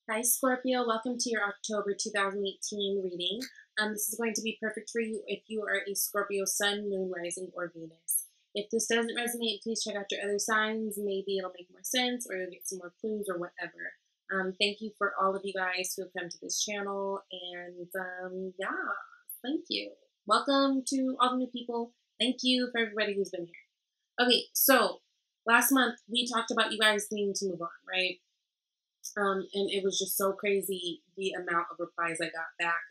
Hi Scorpio, welcome to your October 2018 reading. This is going to be perfect for you if you are a Scorpio Sun, Moon, Rising, or Venus. If this doesn't resonate, please check out your other signs. Maybe it'll make more sense or you'll get some more clues or whatever. Thank you for all of you guys who have come to this channel, and yeah, thank you. Welcome to all the new people. Thank you for everybody who's been here. Okay, so last month we talked about you guys needing to move on, right? And it was just so crazy the amount of replies I got back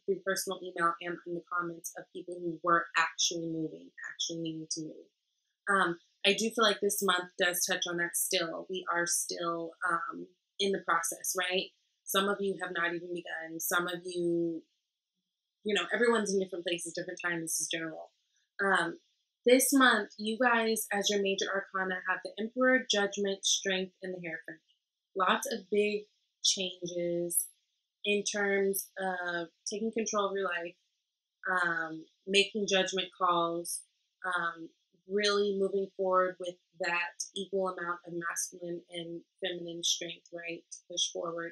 through personal email and in the comments of people who were actually moving, actually needing to move. I do feel like this month does touch on that still. We are still in the process, right? Some of you have not even begun. Some of you, everyone's in different places, different times. This is general. This month, you guys, as your major arcana, have the Emperor, Judgment, Strength, and the Hierophant. Lots of big changes in terms of taking control of your life, making judgment calls, really moving forward with that equal amount of masculine and feminine strength, right, to push forward.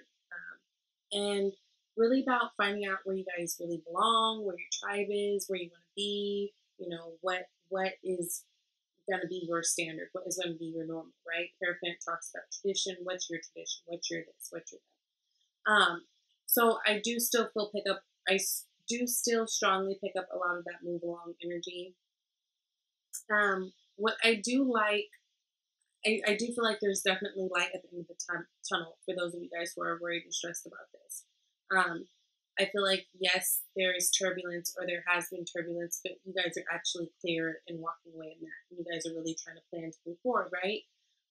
And really about finding out where you guys really belong, where your tribe is, where you want to be, what is going to be your standard, what is going to be your normal, right? Hierophant talks about tradition. What's your tradition? What's your this? What's your that? So I do still do still strongly pick up a lot of that move along energy. What I do like, I do feel like there's definitely light at the end of the tunnel for those of you guys who are worried and stressed about this. I feel like, yes, there is turbulence, or there has been turbulence, but you guys are actually clear and walking away in that. You guys are really trying to plan to move forward, right?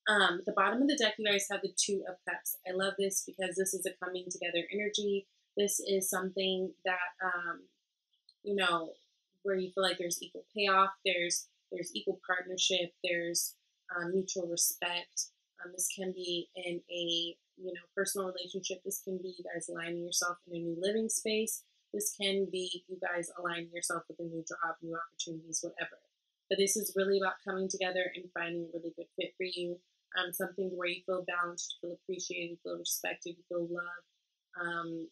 At the bottom of the deck, you guys have the Two of Cups. I love this because this is a coming together energy. This is something that, where you feel like there's equal payoff, there's equal partnership, there's mutual respect. This can be in a personal relationship. This can be you guys aligning yourself in a new living space. This can be you guys aligning yourself with a new job, new opportunities, whatever. But this is really about coming together and finding a really good fit for you. Something where you feel balanced, you feel appreciated, you feel respected, you feel loved.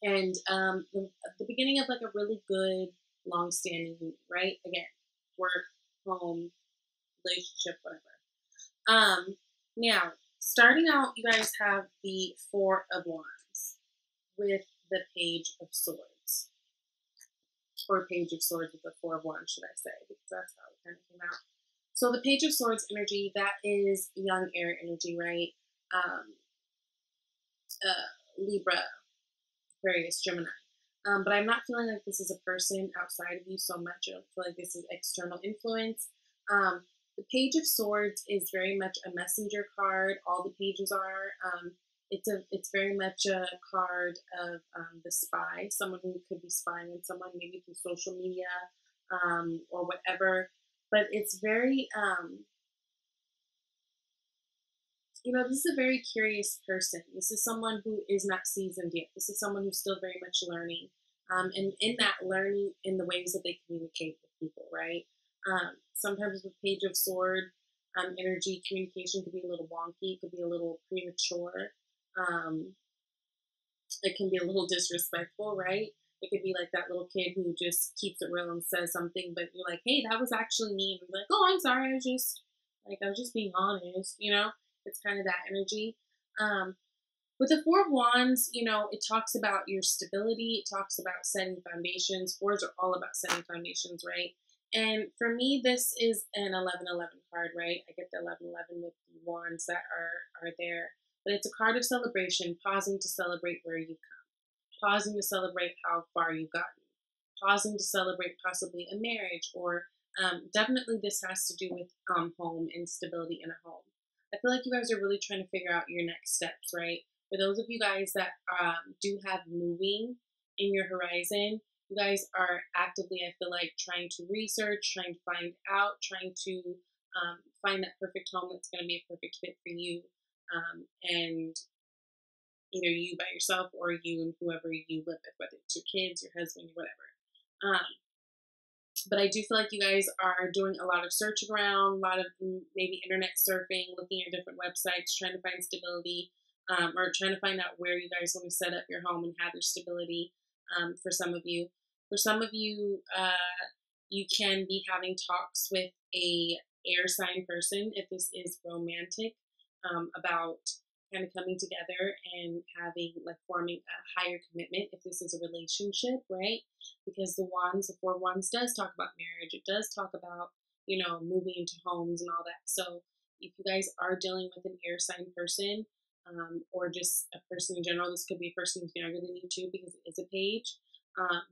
And the beginning of like a really good, long-standing union, right? Again, work, home, relationship, whatever. Now, starting out, you guys have the Four of Wands with the Page of Swords. Or Page of Swords with the Four of Wands, should I say, because that's how it kind of came out. So the Page of Swords energy, that is young air energy, right? Libra, Aquarius, Gemini. But I'm not feeling like this is a person outside of you so much. I don't feel like this is external influence. The Page of Swords is very much a messenger card. All the pages are. It's very much a card of the spy, someone who could be spying on someone, maybe through social media or whatever. But it's very, this is a very curious person. This is someone who is not seasoned yet. This is someone who's still very much learning. And in that learning, in the ways that they communicate with people, right? Sometimes with Page of Sword energy, communication could be a little wonky. It could be a little premature. It can be a little disrespectful, right? It could be like that little kid who just keeps it real and says something, but you're like, hey, that was actually me. And you're like, oh, I'm sorry. I was just being honest, It's kind of that energy. With the Four of Wands, it talks about your stability. It talks about setting foundations. Fours are all about setting foundations, right? And for me, this is an 11-11 card, right? I get the 11-11 with the wands that are there. But it's a card of celebration, pausing to celebrate where you've come, pausing to celebrate how far you've gotten, pausing to celebrate possibly a marriage, or definitely this has to do with home and stability in a home. I feel like you guys are really trying to figure out your next steps, right? For those of you guys that do have moving in your horizon, you guys are actively, I feel like, trying to research, trying to find out, trying to find that perfect home that's going to be a perfect fit for you. And either you by yourself or you and whoever you live with, whether it's your kids, your husband, whatever. But I do feel like you guys are doing a lot of searching around, a lot of maybe internet surfing, looking at different websites, trying to find stability. or trying to find out where you guys want to set up your home and have your stability. For some of you, you can be having talks with a air sign person if this is romantic, about kind of coming together and having like forming a higher commitment if this is a relationship, right? Because the 4 wands does talk about marriage. It does talk about, moving into homes and all that. So if you guys are dealing with an air sign person, or just a person in general, this could be a person who's younger than you too, because it is a page.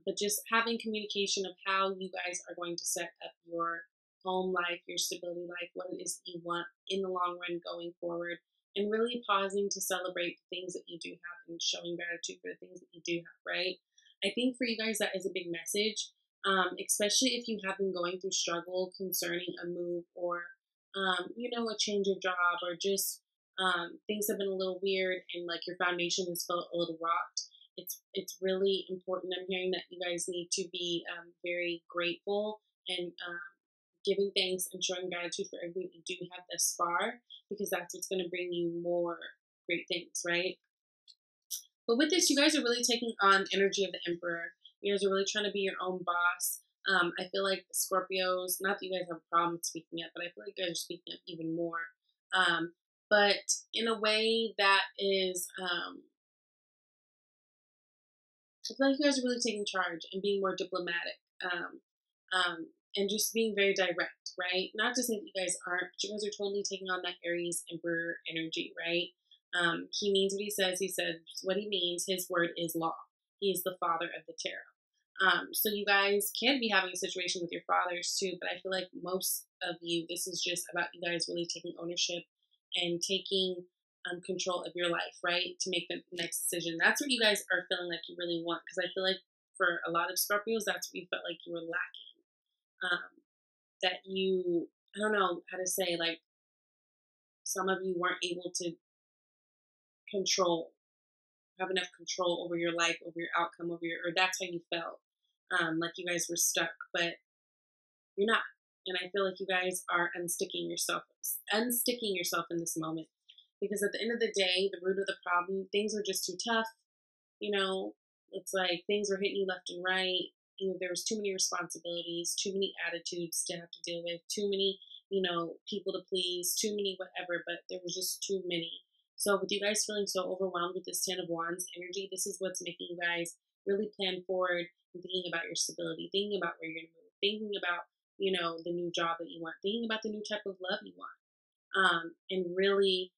But just having communication of how you guys are going to set up your home life, your stability life, what it is that you want in the long run going forward, and really pausing to celebrate the things that you do have and showing gratitude for the things that you do have, right? I think for you guys, that is a big message, especially if you have been going through struggle concerning a move or, a change of job, or just things have been a little weird and like your foundation has felt a little rocked. It's really important. I'm hearing that you guys need to be very grateful and giving thanks and showing gratitude for everything you do have thus far, because that's what's going to bring you more great things, right? But with this, you guys are really taking on energy of the Emperor. You guys are really trying to be your own boss. I feel like Scorpios, not that you guys have a problem speaking up, but I feel like you guys are speaking up even more. But in a way that is, I feel like you guys are really taking charge and being more diplomatic. And just being very direct, right? Not to say that you guys aren't, but you guys are totally taking on that Aries Emperor energy, right? He means what he says. He says what he means. His word is law. He is the father of the tarot. So you guys can be having a situation with your fathers too, but I feel like most of you, this is just about you guys really taking ownership and taking control of your life, right? To make the next decision. That's what you guys are feeling like you really want, because I feel like for a lot of Scorpios, that's what you felt like you were lacking. That you, I don't know how to say, like some of you weren't able to have enough control over your life, over your outcome, or that's how you felt. Like you guys were stuck, but you're not. And I feel like you guys are unsticking yourself in this moment. Because at the end of the day, the root of the problem, things were just too tough. It's like things were hitting you left and right. There was too many responsibilities, too many attitudes to have to deal with, too many, people to please, too many whatever, but there was just too many. So with you guys feeling so overwhelmed with this 10 of Wands energy, this is what's making you guys really plan forward and thinking about your stability, thinking about where you're going to move, thinking about, the new job that you want, thinking about the new type of love you want, and really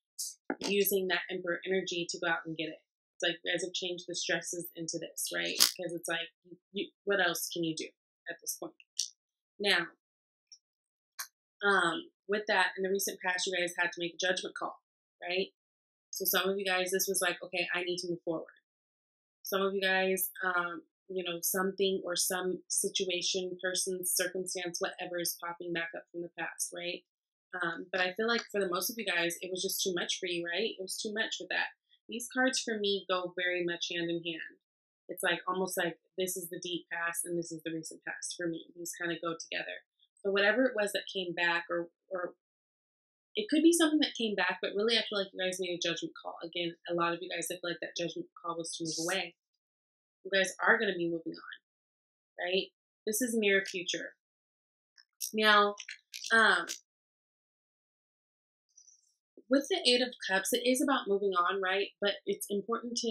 using that Emperor energy to go out and get it. It's like you guys have changed the stresses into this, right? Because it's like, what else can you do at this point? Now, with that, in the recent past, you guys had to make a judgment call, right? So some of you guys, this was like, okay, I need to move forward. Some of you guys, something or some situation, person, circumstance, whatever is popping back up from the past, right? But I feel like for the most of you guys, it was just too much for you, right? It was too much with that. These cards for me go very much hand in hand. It's like almost like this is the deep past and this is the recent past for me. These kind of go together. So whatever it was that came back, or it could be something that came back, but really I feel like you guys made a judgment call. Again, a lot of you guys, I feel like that judgment call was to move away. You guys are going to be moving on, right? This is near future. Now, with the Eight of Cups, it is about moving on, right? But it's important to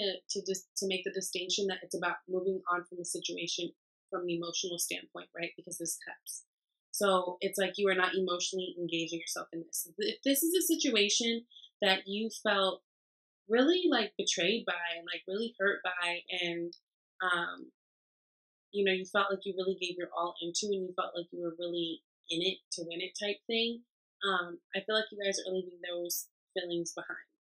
make the distinction that it's about moving on from a situation from an emotional standpoint, right? Because there's cups. So it's like you are not emotionally engaging yourself in this. If this is a situation that you felt really like betrayed by and like really hurt by, and you felt like you really gave your all into, and you felt like you were really in it to win it type thing, I feel like you guys are leaving those feelings behind.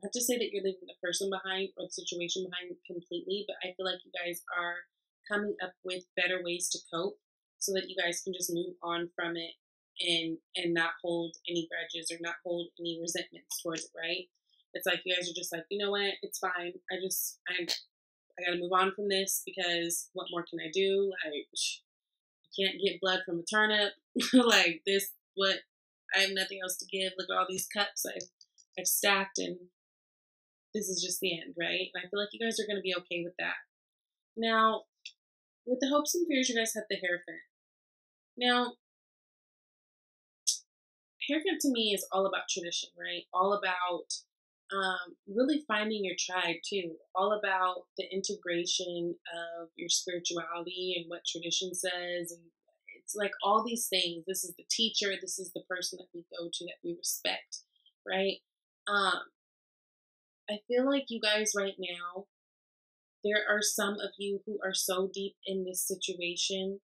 Not to say that you're leaving the person behind or the situation behind completely, but I feel like you guys are coming up with better ways to cope so that you guys can just move on from it and not hold any grudges or not hold any resentments towards it, right? It's like you guys are just like, you know what, it's fine. I gotta move on from this, because what more can I do? Like, I can't get blood from a turnip. Like this, what? I have nothing else to give. Look at all these cups I've stacked, and this is just the end, right? And I feel like you guys are going to be okay with that. Now, with the hopes and fears, you guys have the Hierophant. Now, Hierophant to me is all about tradition, right? All about really finding your tribe too. All about the integration of your spirituality and what tradition says, and it's like all these things. This is the teacher. This is the person that we go to that we respect, right? Um, I feel like you guys right now, there are some of you who are so deep in this situation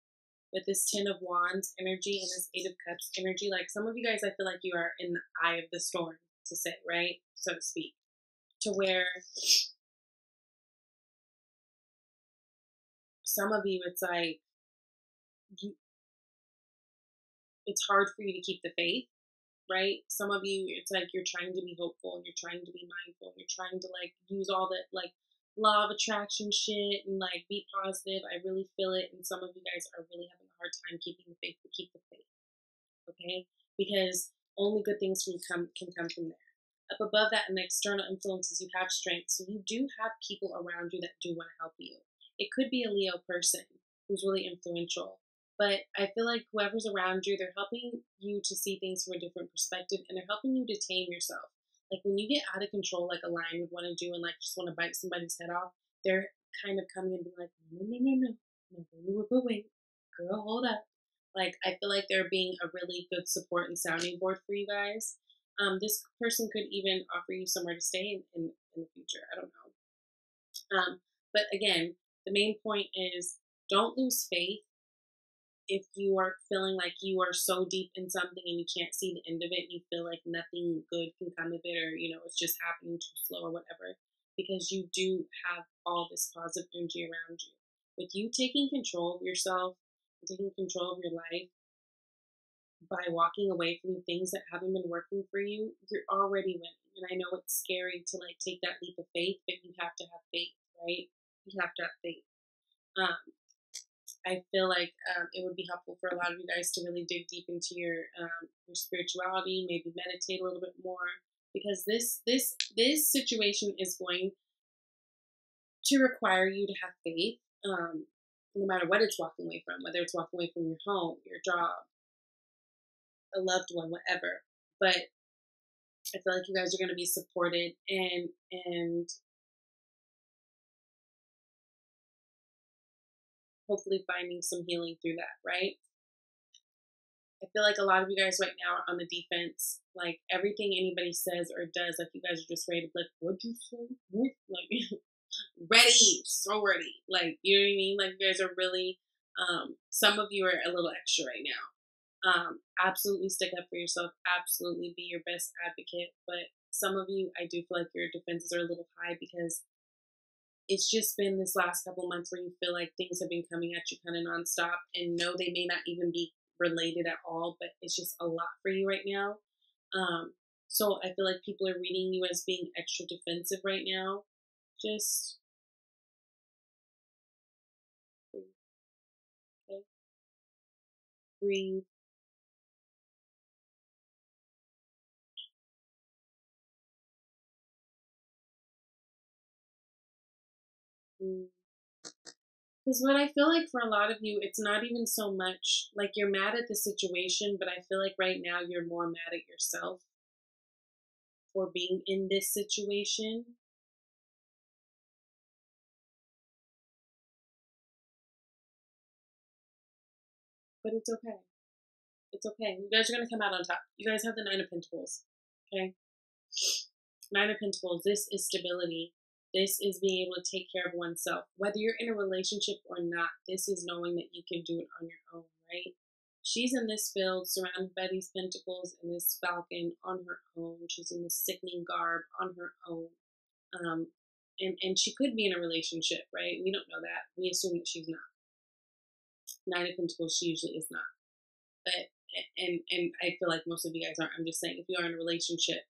with this Ten of Wands energy and this Eight of Cups energy. Like some of you guys, I feel like you are in the eye of the storm, to say, right? So to speak. To where some of you, it's like, it's hard for you to keep the faith, right? Some of you, it's like you're trying to be hopeful and you're trying to be mindful and you're trying to like use all that like law of attraction shit and like be positive. I really feel it. And some of you guys are really having a hard time keeping the faith, but keep the faith, okay? Because only good things can come from there. Up above that, in the external influences, you have strength. So you do have people around you that do want to help you. It could be a Leo person who's really influential. But I feel like whoever's around you, they're helping you to see things from a different perspective, and they're helping you to tame yourself. Like when you get out of control, like a lion would want to do, and like just want to bite somebody's head off, they're kind of coming and being like, no, no, no, no, no, no, wait, girl, hold up. Like I feel like they're being a really good support and sounding board for you guys. This person could even offer you somewhere to stay in the future. I don't know. But again, the main point is don't lose faith if you are feeling like you are so deep in something and you can't see the end of it, and you feel like nothing good can come of it, or it's just happening too slow or whatever, because you do have all this positive energy around you. With you taking control of yourself and taking control of your life by walking away from the things that haven't been working for you, you're already winning. And I know it's scary to like take that leap of faith, but you have to have faith, right? You have to have faith. I feel like it would be helpful for a lot of you guys to really dig deep into your spirituality, maybe meditate a little bit more, because this situation is going to require you to have faith, no matter what it's walking away from, whether it's walking away from your home, your job, a loved one, whatever. But I feel like you guys are going to be supported and hopefully finding some healing through that, right? I feel like a lot of you guys right now are on the defense. Like everything anybody says or does, like you guys are just ready to be like, what'd you say? What? Like ready, so ready. Like, you know what I mean? Like you guys are really some of you are a little extra right now. Absolutely stick up for yourself, absolutely be your best advocate. But some of you, I do feel like your defenses are a little high because it's just been this last couple months where you feel like things have been coming at you kind of nonstop, and no, they may not even be related at all, but it's just a lot for you right now. So I feel like people are reading you as being extra defensive right now. Just breathe, okay? Breathe. Because what I feel like for a lot of you, it's not even so much like you're mad at the situation, but I feel like right now you're more mad at yourself for being in this situation. But it's okay. It's okay. You guys are going to come out on top. You guys have the Nine of Pentacles. Okay? Nine of Pentacles. This is stability. This is being able to take care of oneself. Whether you're in a relationship or not, this is knowing that you can do it on your own, right? She's in this field surrounded by these pentacles and this falcon on her own. She's in this sickening garb on her own. And she could be in a relationship, right? We don't know that. We assume that she's not. Nine of Pentacles, she usually is not. But and I feel like most of you guys aren't. I'm just saying, if you are in a relationship,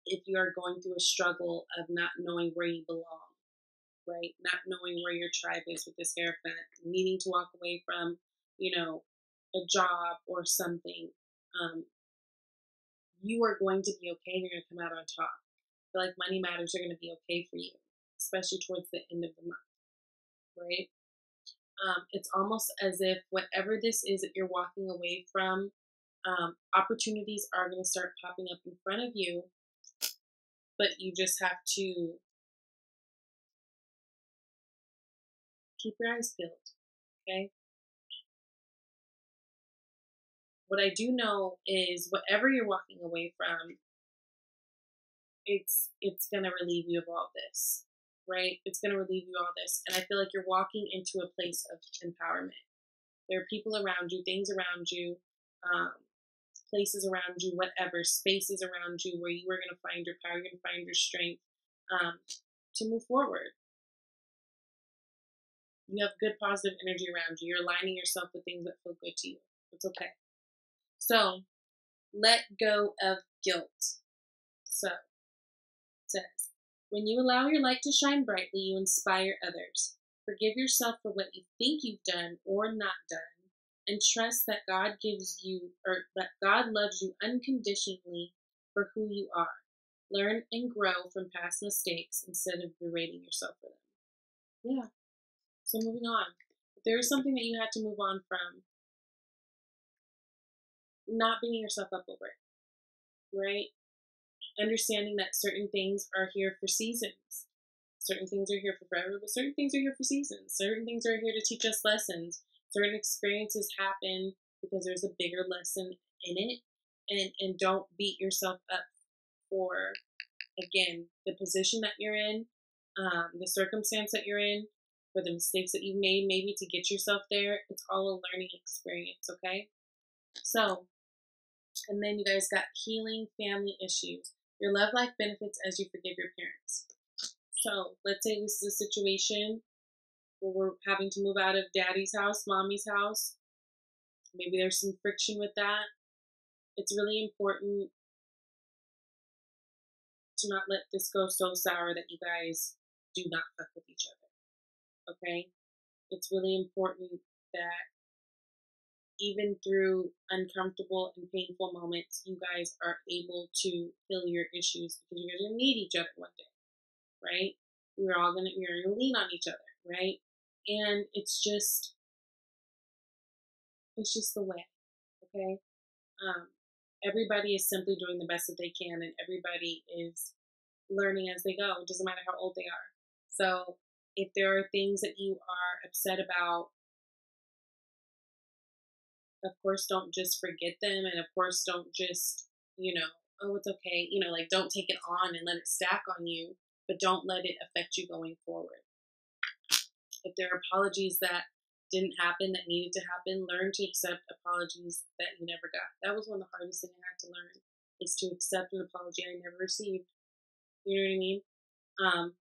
if you are going through a struggle of not knowing where you belong, right? Not knowing where your tribe is with this Hierophant, needing to walk away from, a job or something, you are going to be okay. You're going to come out on top. feel like money matters are going to be okay for you, especially towards the end of the month, right? It's almost as if whatever this is that you're walking away from, opportunities are going to start popping up in front of you, but you just have to keep your eyes peeled, okay? What I do know is whatever you're walking away from, it's gonna relieve you of all this, right? It's gonna relieve you of all this, and I feel like you're walking into a place of empowerment. There are people around you, things around you, um, places around you, whatever spaces around you where you are gonna find your power, you're gonna find your strength um, to move forward. You have good positive energy around you. You're aligning yourself with things that feel good to you. It's okay. So let go of guilt. So it says, when you allow your light to shine brightly, you inspire others. Forgive yourself for what you think you've done or not done, and trust that God gives you, or that God loves you unconditionally for who you are. Learn and grow from past mistakes instead of berating yourself for them. Yeah. So moving on. If there is something that you had to move on from, not beating yourself up over it, right? Understanding that certain things are here for seasons. Certain things are here for forever, but certain things are here for seasons. Certain things are here to teach us lessons. Certain experiences happen because there's a bigger lesson in it. And don't beat yourself up for, again, the position that you're in, the circumstance that you're in, for the mistakes that you've made, maybe to get yourself there. It's all a learning experience, okay? So, and then you guys got healing family issues. Your love life benefits as you forgive your parents. So let's say this is a situation where we're having to move out of daddy's house, mommy's house. Maybe there's some friction with that. It's really important to not let this go so sour that you guys do not fuck with each other. Okay? It's really important that even through uncomfortable and painful moments, you guys are able to heal your issues because you guys are gonna need each other one day, right? We're gonna lean on each other, right? And it's just the way, okay? Everybody is simply doing the best that they can, and everybody is learning as they go. It doesn't matter how old they are. So if there are things that you are upset about, of course, don't just forget them. And of course, don't just, oh, it's okay. Like don't take it on and let it stack on you, but don't let it affect you going forward. If there are apologies that didn't happen that needed to happen, learn to accept apologies that you never got. That was one of the hardest things I had to learn, is to accept an apology I never received. You know what I mean?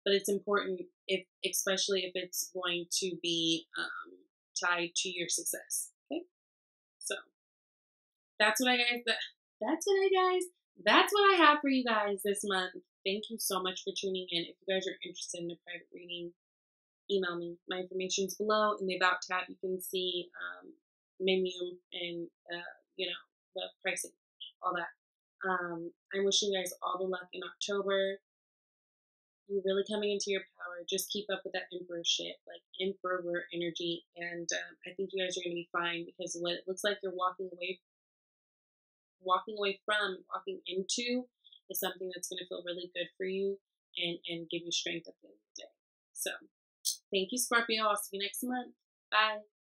But it's important, especially if it's going to be tied to your success. Okay, so that's what That's what I have for you guys this month. Thank you so much for tuning in. If you guys are interested in a private reading, email me. My information is below. In the About tab, you can see menu and the pricing, all that. I'm wishing you guys all the luck in October. You're really coming into your power. Just keep up with that emperor shit, like emperor energy, and I think you guys are going to be fine, because what it looks like you're walking into is something that's going to feel really good for you and give you strength at the end of the day. So thank you, Scorpio. I'll see you next month. Bye.